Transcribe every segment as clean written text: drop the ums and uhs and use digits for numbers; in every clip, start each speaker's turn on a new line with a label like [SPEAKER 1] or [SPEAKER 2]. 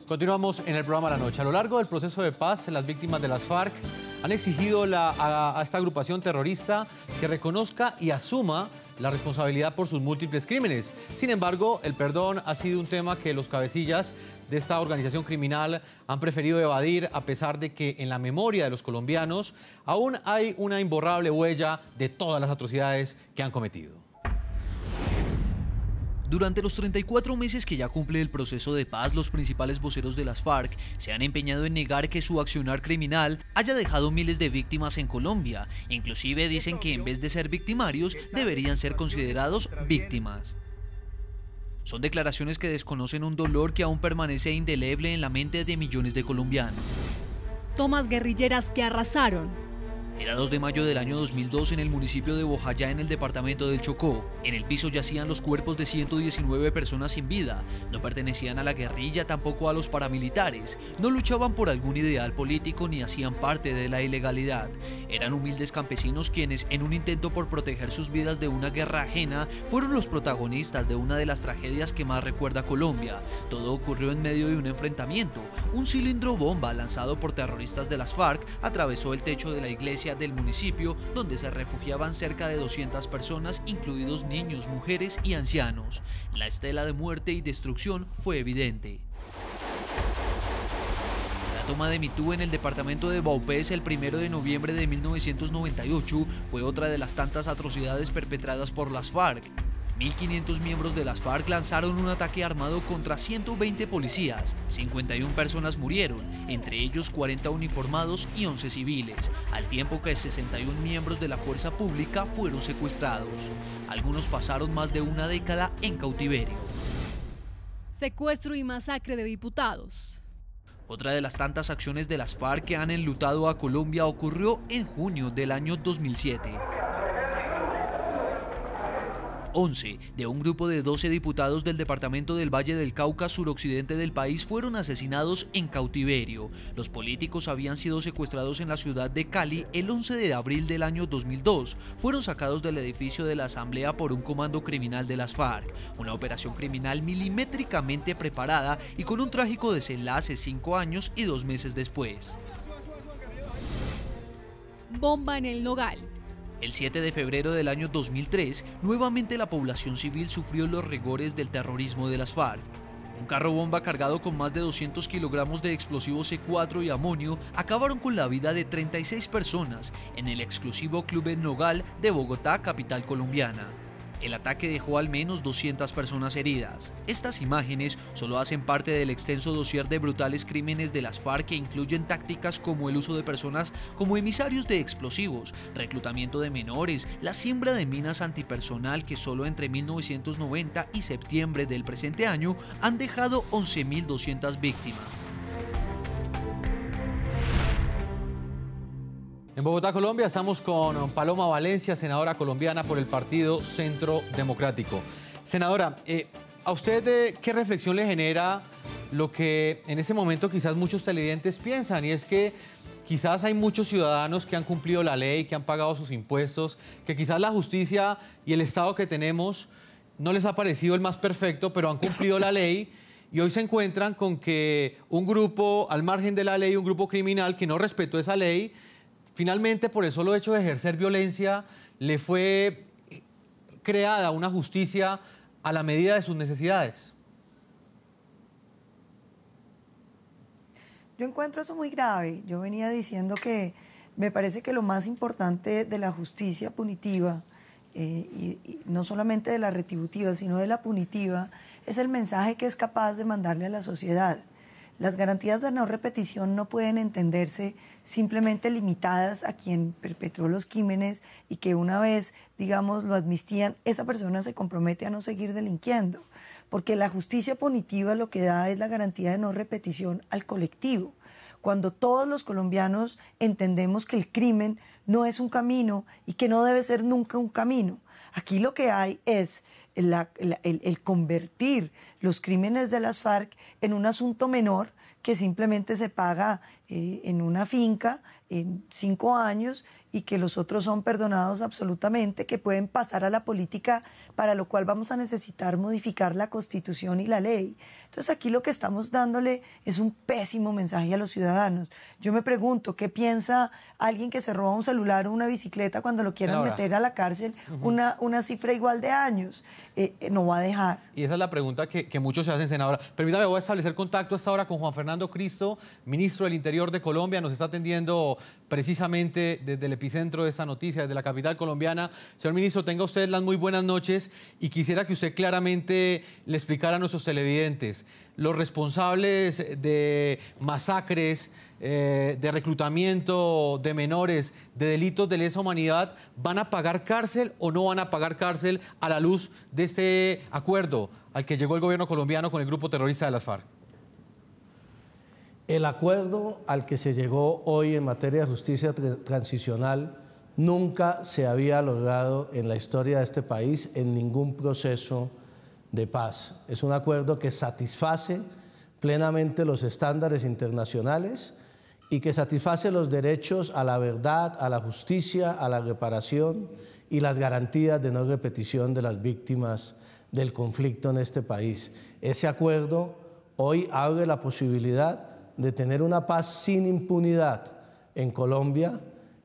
[SPEAKER 1] Continuamos en el programa La Noche. A lo largo del proceso de paz, las víctimas de las FARC han exigido a esta agrupación terrorista que reconozca y asuma la responsabilidad por sus múltiples crímenes. Sin embargo, el perdón ha sido un tema que los cabecillas de esta organización criminal han preferido evadir, a pesar de que en la memoria de los colombianos aún hay una imborrable huella de todas las atrocidades que han cometido.
[SPEAKER 2] Durante los 34 meses que ya cumple el proceso de paz, los principales voceros de las FARC se han empeñado en negar que su accionar criminal haya dejado miles de víctimas en Colombia. Inclusive dicen que en vez de ser victimarios, deberían ser considerados víctimas. Son declaraciones que desconocen un dolor que aún permanece indeleble en la mente de millones de colombianos.
[SPEAKER 3] Tomas guerrilleras que arrasaron.
[SPEAKER 2] Era 2 de mayo del año 2002 en el municipio de Bojayá, en el departamento del Chocó. En el piso yacían los cuerpos de 119 personas sin vida. No pertenecían a la guerrilla, tampoco a los paramilitares. No luchaban por algún ideal político ni hacían parte de la ilegalidad. Eran humildes campesinos quienes, en un intento por proteger sus vidas de una guerra ajena, fueron los protagonistas de una de las tragedias que más recuerda Colombia. Todo ocurrió en medio de un enfrentamiento. Un cilindro bomba lanzado por terroristas de las FARC atravesó el techo de la iglesia del municipio, donde se refugiaban cerca de 200 personas, incluidos niños, mujeres y ancianos. La estela de muerte y destrucción fue evidente. La toma de Mitú en el departamento de Vaupés el 1 de noviembre de 1998 fue otra de las tantas atrocidades perpetradas por las FARC. 1.500 miembros de las FARC lanzaron un ataque armado contra 120 policías. 51 personas murieron, entre ellos 40 uniformados y 11 civiles, al tiempo que 61 miembros de la fuerza pública fueron secuestrados. Algunos pasaron más de una década en cautiverio.
[SPEAKER 3] Secuestro y masacre de diputados.
[SPEAKER 2] Otra de las tantas acciones de las FARC que han enlutado a Colombia ocurrió en junio del año 2007. 11 de un grupo de 12 diputados del departamento del Valle del Cauca, suroccidente del país, fueron asesinados en cautiverio. Los políticos habían sido secuestrados en la ciudad de Cali el 11 de abril del año 2002. Fueron sacados del edificio de la Asamblea por un comando criminal de las FARC. Una operación criminal milimétricamente preparada y con un trágico desenlace 5 años y 2 meses después.
[SPEAKER 3] Bomba en el Nogal.
[SPEAKER 2] El 7 de febrero del año 2003, nuevamente la población civil sufrió los rigores del terrorismo de las FARC. Un carro bomba cargado con más de 200 kilogramos de explosivos C4 y amonio acabaron con la vida de 36 personas en el exclusivo Club El Nogal de Bogotá, capital colombiana. El ataque dejó al menos 200 personas heridas. Estas imágenes solo hacen parte del extenso dossier de brutales crímenes de las FARC, que incluyen tácticas como el uso de personas como emisarios de explosivos, reclutamiento de menores, la siembra de minas antipersonal, que solo entre 1990 y septiembre del presente año han dejado 11.200 víctimas.
[SPEAKER 1] En Bogotá, Colombia, estamos con Paloma Valencia, senadora colombiana por el Partido Centro Democrático. Senadora, ¿a usted qué reflexión le genera lo que en ese momento quizás muchos televidentes piensan? Y es que quizás hay muchos ciudadanos que han cumplido la ley, que han pagado sus impuestos, que quizás la justicia y el Estado que tenemos no les ha parecido el más perfecto, pero han cumplido la ley. Y hoy se encuentran con que un grupo al margen de la ley, un grupo criminal que no respetó esa ley, finalmente, por el solo hecho de ejercer violencia, le fue creada una justicia a la medida de sus necesidades.
[SPEAKER 4] Yo encuentro eso muy grave. Yo venía diciendo que me parece que lo más importante de la justicia punitiva, y no solamente de la retributiva, sino de la punitiva, es el mensaje que es capaz de mandarle a la sociedad. Las garantías de no repetición no pueden entenderse simplemente limitadas a quien perpetró los crímenes y que una vez, digamos, lo amnistían, esa persona se compromete a no seguir delinquiendo. Porque la justicia punitiva lo que da es la garantía de no repetición al colectivo. Cuando todos los colombianos entendemos que el crimen no es un camino y que no debe ser nunca un camino. Aquí lo que hay es el convertir los crímenes de las FARC en un asunto menor que simplemente se paga en una finca en 5 años y que los otros son perdonados absolutamente, que pueden pasar a la política, para lo cual vamos a necesitar modificar la Constitución y la ley. Entonces aquí lo que estamos dándole es un pésimo mensaje a los ciudadanos. Yo me pregunto, ¿qué piensa alguien que se roba un celular o una bicicleta cuando lo quieran meter a la cárcel una cifra igual de años? No va a dejar.
[SPEAKER 1] Y esa es la pregunta que muchos se hacen, senadora. Permítame, voy a establecer contacto a esta hora con Juan Fernando Cristo, ministro del Interior de Colombia. Nos está atendiendo precisamente desde el epicentro de esta noticia, desde la capital colombiana. Señor ministro, tenga usted las muy buenas noches y quisiera que usted claramente le explicara a nuestros televidentes los responsables de masacres, de reclutamiento de menores, de delitos de lesa humanidad, ¿van a pagar cárcel o no van a pagar cárcel a la luz de este acuerdo al que llegó el gobierno colombiano con el grupo terrorista de las FARC?
[SPEAKER 5] El acuerdo al que se llegó hoy en materia de justicia transicional nunca se había logrado en la historia de este país en ningún proceso de paz. Es un acuerdo que satisface plenamente los estándares internacionales y que satisface los derechos a la verdad, a la justicia, a la reparación y las garantías de no repetición de las víctimas del conflicto en este país. Ese acuerdo hoy abre la posibilidad de tener una paz sin impunidad en Colombia,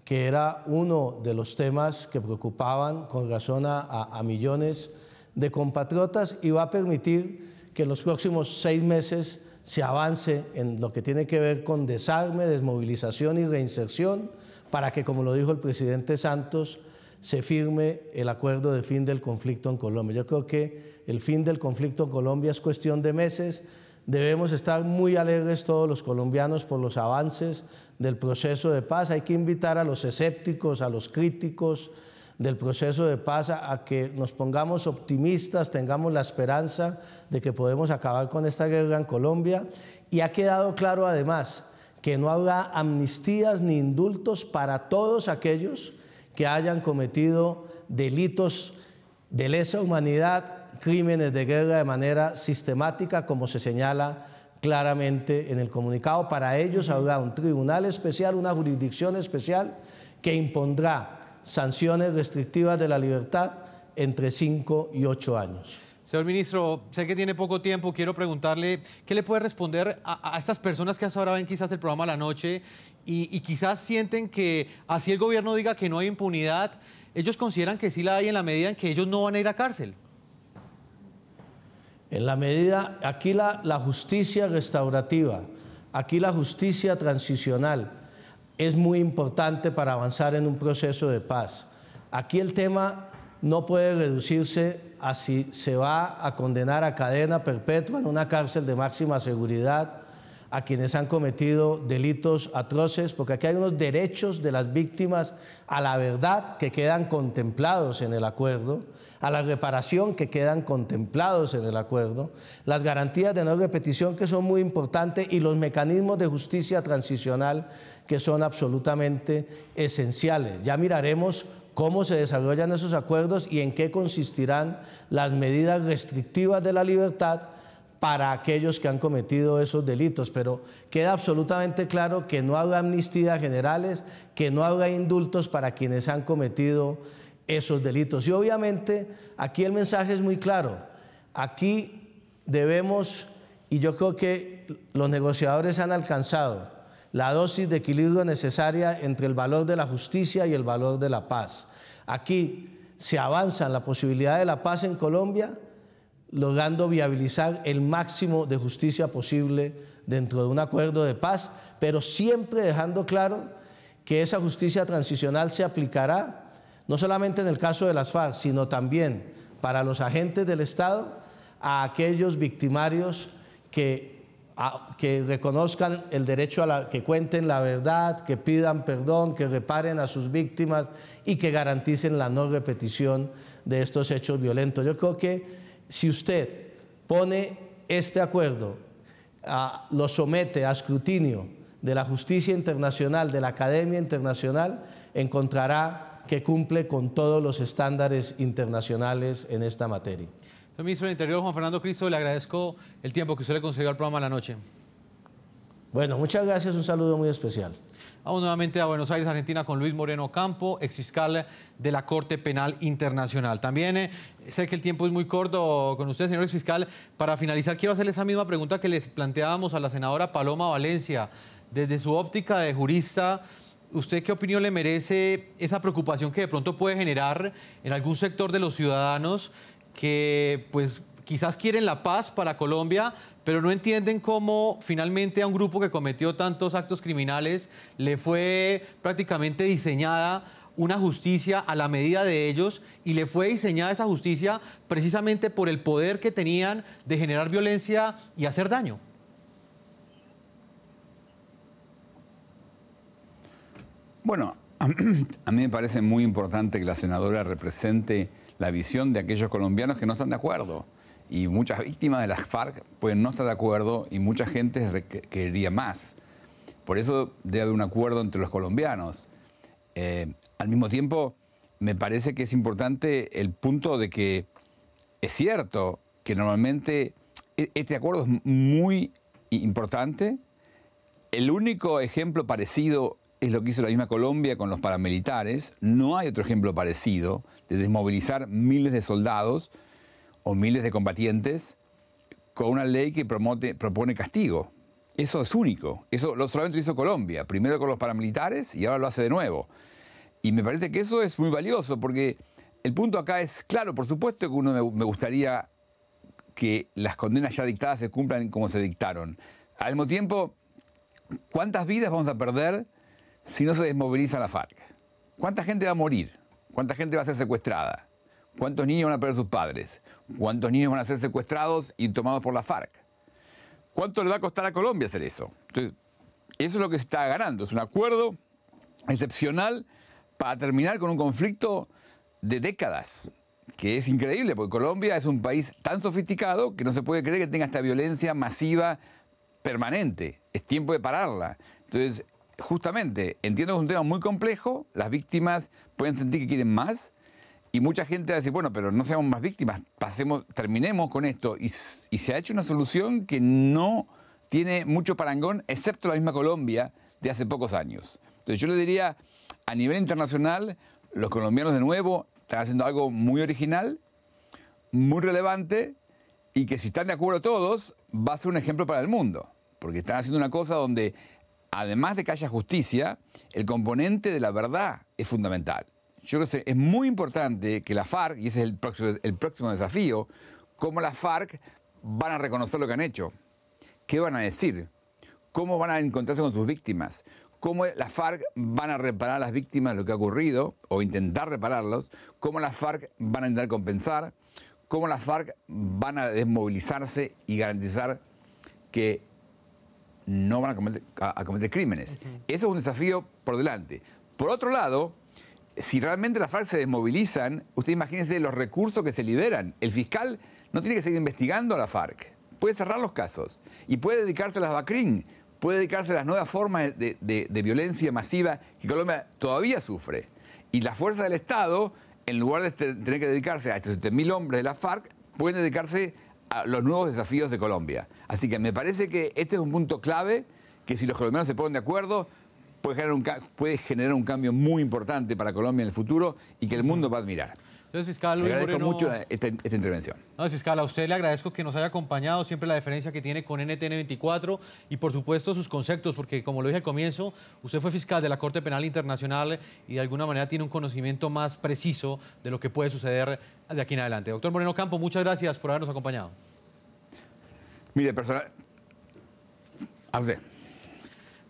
[SPEAKER 5] que era uno de los temas que preocupaban con razón a millones de compatriotas, y va a permitir que en los próximos 6 meses se avance en lo que tiene que ver con desarme, desmovilización y reinserción, para que, como lo dijo el presidente Santos, se firme el acuerdo de fin del conflicto en Colombia. Yo creo que el fin del conflicto en Colombia es cuestión de meses. Debemos estar muy alegres todos los colombianos por los avances del proceso de paz. Hay que invitar a los escépticos, a los críticos del proceso de paz a que nos pongamos optimistas, tengamos la esperanza de que podemos acabar con esta guerra en Colombia. Y ha quedado claro además que no habrá amnistías ni indultos para todos aquellos que hayan cometido delitos de lesa humanidad, crímenes de guerra de manera sistemática, como se señala claramente en el comunicado. Para ellos habrá un tribunal especial, una jurisdicción especial que impondrá sanciones restrictivas de la libertad entre 5 y 8 años.
[SPEAKER 1] Señor ministro, sé que tiene poco tiempo, quiero preguntarle, ¿qué le puede responder a estas personas que hasta ahora ven quizás el programa a la noche y quizás sienten que así el gobierno diga que no hay impunidad, ellos consideran que sí la hay en la medida en que ellos no van a ir a cárcel?
[SPEAKER 5] En la medida, aquí la justicia restaurativa, aquí la justicia transicional es muy importante para avanzar en un proceso de paz. Aquí el tema no puede reducirse a si se va a condenar a cadena perpetua en una cárcel de máxima seguridad a quienes han cometido delitos atroces, porque aquí hay unos derechos de las víctimas a la verdad que quedan contemplados en el acuerdo, a la reparación que quedan contemplados en el acuerdo, las garantías de no repetición que son muy importantes y los mecanismos de justicia transicional que son absolutamente esenciales. Ya miraremos cómo se desarrollan esos acuerdos y en qué consistirán las medidas restrictivas de la libertad para aquellos que han cometido esos delitos, pero queda absolutamente claro que no habrá amnistías generales, que no habrá indultos para quienes han cometido esos delitos. Y obviamente aquí el mensaje es muy claro, aquí debemos, y yo creo que los negociadores han alcanzado la dosis de equilibrio necesaria entre el valor de la justicia y el valor de la paz. Aquí se avanza en la posibilidad de la paz en Colombia, logrando viabilizar el máximo de justicia posible dentro de un acuerdo de paz, pero siempre dejando claro que esa justicia transicional se aplicará no solamente en el caso de las FARC, sino también para los agentes del Estado, a aquellos victimarios que reconozcan el derecho que cuenten la verdad, que pidan perdón, que reparen a sus víctimas y que garanticen la no repetición de estos hechos violentos. Yo creo que si usted pone este acuerdo, lo somete a escrutinio de la justicia internacional, de la Academia Internacional, encontrará que cumple con todos los estándares internacionales en esta materia.
[SPEAKER 1] Señor ministro del Interior, Juan Fernando Cristo, le agradezco el tiempo que usted le concedió al programa a la noche.
[SPEAKER 5] Bueno, muchas gracias, un saludo muy especial.
[SPEAKER 1] Vamos nuevamente a Buenos Aires, Argentina, con Luis Moreno Campo, exfiscal de la Corte Penal Internacional. También sé que el tiempo es muy corto con usted, señor exfiscal. Para finalizar, quiero hacerle esa misma pregunta que les planteábamos a la senadora Paloma Valencia. Desde su óptica de jurista, ¿usted qué opinión le merece esa preocupación que de pronto puede generar en algún sector de los ciudadanos que, pues, quizás quieren la paz para Colombia, pero no entienden cómo finalmente a un grupo que cometió tantos actos criminales le fue prácticamente diseñada una justicia a la medida de ellos, y le fue diseñada esa justicia precisamente por el poder que tenían de generar violencia y hacer daño?
[SPEAKER 6] Bueno, a mí me parece muy importante que la senadora represente la visión de aquellos colombianos que no están de acuerdo. Y muchas víctimas de las FARC pueden no estar de acuerdo y mucha gente quería más. Por eso debe haber un acuerdo entre los colombianos. Al mismo tiempo, me parece que es importante el punto de que es cierto que normalmente este acuerdo es muy importante. El único ejemplo parecido es lo que hizo la misma Colombia con los paramilitares. No hay otro ejemplo parecido de desmovilizar miles de soldados o miles de combatientes con una ley que propone castigo. Eso es único. Eso solamente lo hizo Colombia, primero con los paramilitares y ahora lo hace de nuevo. Y me parece que eso es muy valioso porque el punto acá es, claro, por supuesto que uno me gustaría que las condenas ya dictadas se cumplan como se dictaron. Al mismo tiempo, ¿cuántas vidas vamos a perder si no se desmoviliza la FARC? ¿Cuánta gente va a morir? ¿Cuánta gente va a ser secuestrada? ¿Cuántos niños van a perder sus padres? ¿Cuántos niños van a ser secuestrados y tomados por la FARC? ¿Cuánto le va a costar a Colombia hacer eso? Entonces, eso es lo que se está ganando. Es un acuerdo excepcional para terminar con un conflicto de décadas, que es increíble, porque Colombia es un país tan sofisticado que no se puede creer que tenga esta violencia masiva permanente. Es tiempo de pararla. Entonces, justamente, entiendo que es un tema muy complejo, las víctimas pueden sentir que quieren más, y mucha gente va a decir, bueno, pero no seamos más víctimas, terminemos con esto. Y se ha hecho una solución que no tiene mucho parangón, excepto la misma Colombia de hace pocos años. Entonces yo le diría, a nivel internacional, los colombianos de nuevo están haciendo algo muy original, muy relevante, y que si están de acuerdo todos, va a ser un ejemplo para el mundo. Porque están haciendo una cosa donde, además de que haya justicia, el componente de la verdad es fundamental. Yo creo que es muy importante que la FARC, y ese es el próximo desafío, cómo las FARC van a reconocer lo que han hecho, qué van a decir, cómo van a encontrarse con sus víctimas, cómo las FARC van a reparar a las víctimas de lo que ha ocurrido, o intentar repararlos, cómo las FARC van a intentar compensar, cómo las FARC van a desmovilizarse y garantizar que no van a cometer crímenes. Eso es un desafío por delante. Por otro lado, si realmente las FARC se desmovilizan, usted imagínese los recursos que se liberan. El fiscal no tiene que seguir investigando a la FARC. Puede cerrar los casos y puede dedicarse a las BACRIM, puede dedicarse a las nuevas formas de violencia masiva que Colombia todavía sufre. Y las fuerzas del Estado, en lugar de tener que dedicarse a estos 7.000 hombres de la FARC, pueden dedicarse a los nuevos desafíos de Colombia. Así que me parece que este es un punto clave, que si los colombianos se ponen de acuerdo, puede generar un cambio muy importante para Colombia en el futuro y que el mundo va a admirar.
[SPEAKER 1] Entonces, fiscal Luis
[SPEAKER 6] Le agradezco
[SPEAKER 1] Moreno,
[SPEAKER 6] mucho esta intervención.
[SPEAKER 1] No, fiscal, a usted le agradezco que nos haya acompañado, siempre la deferencia que tiene con NTN 24 y por supuesto sus conceptos, porque como lo dije al comienzo, usted fue fiscal de la Corte Penal Internacional y de alguna manera tiene un conocimiento más preciso de lo que puede suceder de aquí en adelante. Doctor Moreno Campo, muchas gracias por habernos acompañado.
[SPEAKER 6] Mire, personal, a usted.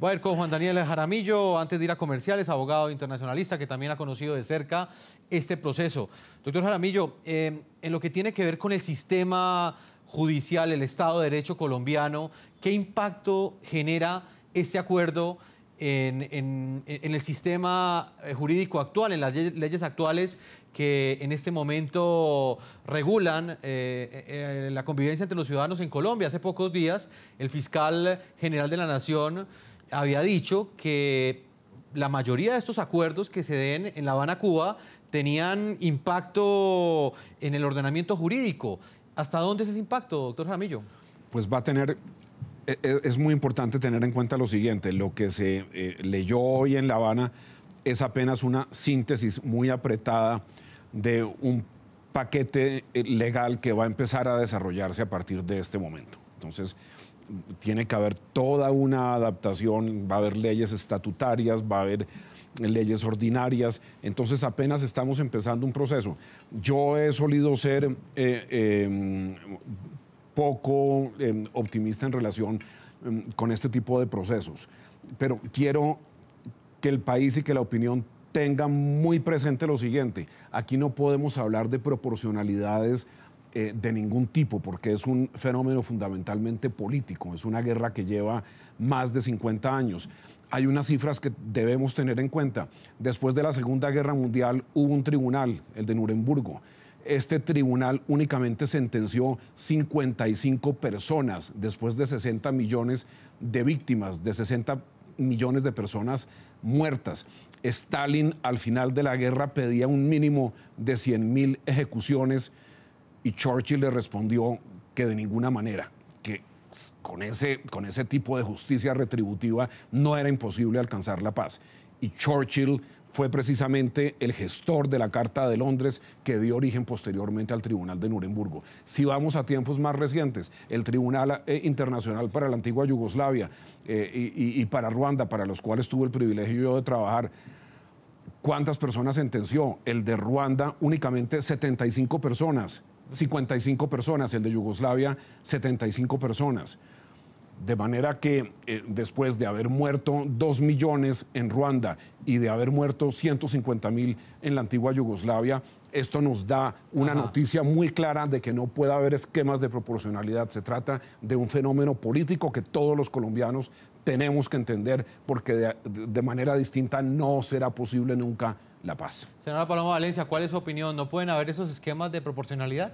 [SPEAKER 1] Voy a ir con Juan Daniel Jaramillo, antes de ir a comerciales, abogado internacionalista que también ha conocido de cerca este proceso. Doctor Jaramillo, en lo que tiene que ver con el sistema judicial, el Estado de Derecho colombiano, ¿qué impacto genera este acuerdo en el sistema jurídico actual, en las leyes actuales que en este momento regulan la convivencia entre los ciudadanos en Colombia? Hace pocos días, el fiscal general de la Nación había dicho que la mayoría de estos acuerdos que se den en La Habana, Cuba, tenían impacto en el ordenamiento jurídico. ¿Hasta dónde es ese impacto, doctor Jaramillo?
[SPEAKER 7] Pues va a tener es muy importante tener en cuenta lo siguiente. Lo que se leyó hoy en La Habana es apenas una síntesis muy apretada de un paquete legal que va a empezar a desarrollarse a partir de este momento. Entonces, tiene que haber toda una adaptación, va a haber leyes estatutarias, va a haber leyes ordinarias, entonces apenas estamos empezando un proceso. Yo he solido ser poco optimista en relación con este tipo de procesos, pero quiero que el país y que la opinión tengan muy presente lo siguiente: aquí no podemos hablar de proporcionalidades de ningún tipo, porque es un fenómeno fundamentalmente político, es una guerra que lleva más de 50 años. Hay unas cifras que debemos tener en cuenta. Después de la Segunda Guerra Mundial hubo un tribunal, el de Nuremberg. Este tribunal únicamente sentenció 55 personas después de 60 millones de víctimas, de 60 millones de personas muertas. Stalin al final de la guerra pedía un mínimo de 100.000 ejecuciones y Churchill le respondió que de ninguna manera, que con ese tipo de justicia retributiva no era imposible alcanzar la paz. Y Churchill fue precisamente el gestor de la Carta de Londres que dio origen posteriormente al Tribunal de Nuremberg. Si vamos a tiempos más recientes, el Tribunal Internacional para la antigua Yugoslavia y para Ruanda, para los cuales tuve el privilegio yo de trabajar, ¿cuántas personas sentenció? El de Ruanda únicamente 75 personas. 55 personas, el de Yugoslavia 75 personas. De manera que después de haber muerto 2 millones en Ruanda y de haber muerto 150.000 en la antigua Yugoslavia, esto nos da una noticia muy clara de que no puede haber esquemas de proporcionalidad. Se trata de un fenómeno político que todos los colombianos tenemos que entender, porque de manera distinta no será posible nunca la paz.
[SPEAKER 1] Senadora Paloma Valencia, ¿cuál es su opinión? ¿No pueden haber esos esquemas de proporcionalidad?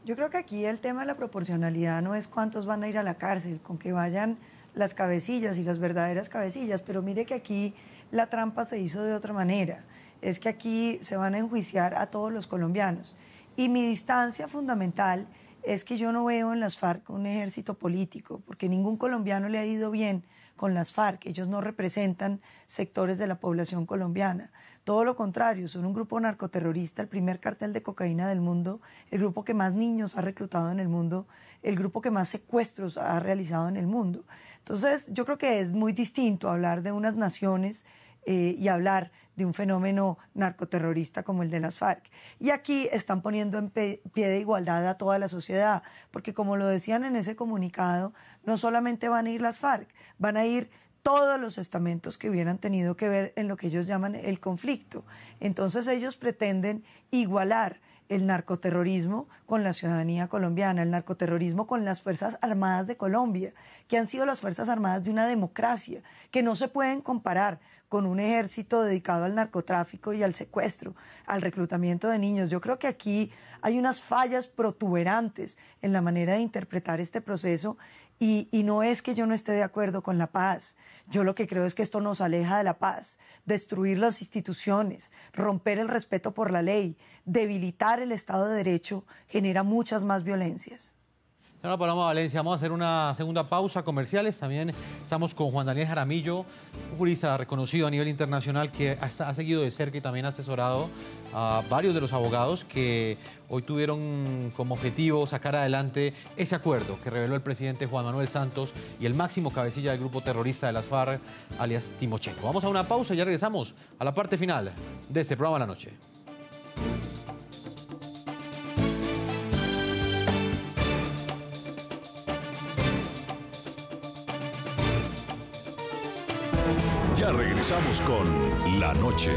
[SPEAKER 4] Yo creo que aquí el tema de la proporcionalidad no es cuántos van a ir a la cárcel, con que vayan las cabecillas y las verdaderas cabecillas, pero mire que aquí la trampa se hizo de otra manera. Es que aquí se van a enjuiciar a todos los colombianos. Y mi distancia fundamental es que yo no veo en las FARC un ejército político, porque ningún colombiano le ha ido bien con las FARC. Ellos no representan sectores de la población colombiana. Todo lo contrario, son un grupo narcoterrorista, el primer cartel de cocaína del mundo, el grupo que más niños ha reclutado en el mundo, el grupo que más secuestros ha realizado en el mundo. Entonces, yo creo que es muy distinto hablar de unas naciones y hablar de un fenómeno narcoterrorista como el de las FARC. Y aquí están poniendo en pie de igualdad a toda la sociedad, porque como lo decían en ese comunicado, no solamente van a ir las FARC, van a ir todos los estamentos que hubieran tenido que ver en lo que ellos llaman el conflicto. Entonces ellos pretenden igualar el narcoterrorismo con la ciudadanía colombiana, el narcoterrorismo con las Fuerzas Armadas de Colombia, que han sido las Fuerzas Armadas de una democracia, que no se pueden comparar con un ejército dedicado al narcotráfico y al secuestro, al reclutamiento de niños. Yo creo que aquí hay unas fallas protuberantes en la manera de interpretar este proceso y no es que yo no esté de acuerdo con la paz. Yo lo que creo es que esto nos aleja de la paz. Destruir las instituciones, romper el respeto por la ley, debilitar el Estado de Derecho genera muchas más violencias.
[SPEAKER 1] Señora Paloma Valencia, vamos a hacer una segunda pausa comerciales. También estamos con Juan Daniel Jaramillo, un jurista reconocido a nivel internacional que ha seguido de cerca y también ha asesorado a varios de los abogados que hoy tuvieron como objetivo sacar adelante ese acuerdo que reveló el presidente Juan Manuel Santos y el máximo cabecilla del grupo terrorista de las FARC, alias Timochenko. Vamos a una pausa y ya regresamos a la parte final de este programa de la noche.
[SPEAKER 8] Ya regresamos con La Noche.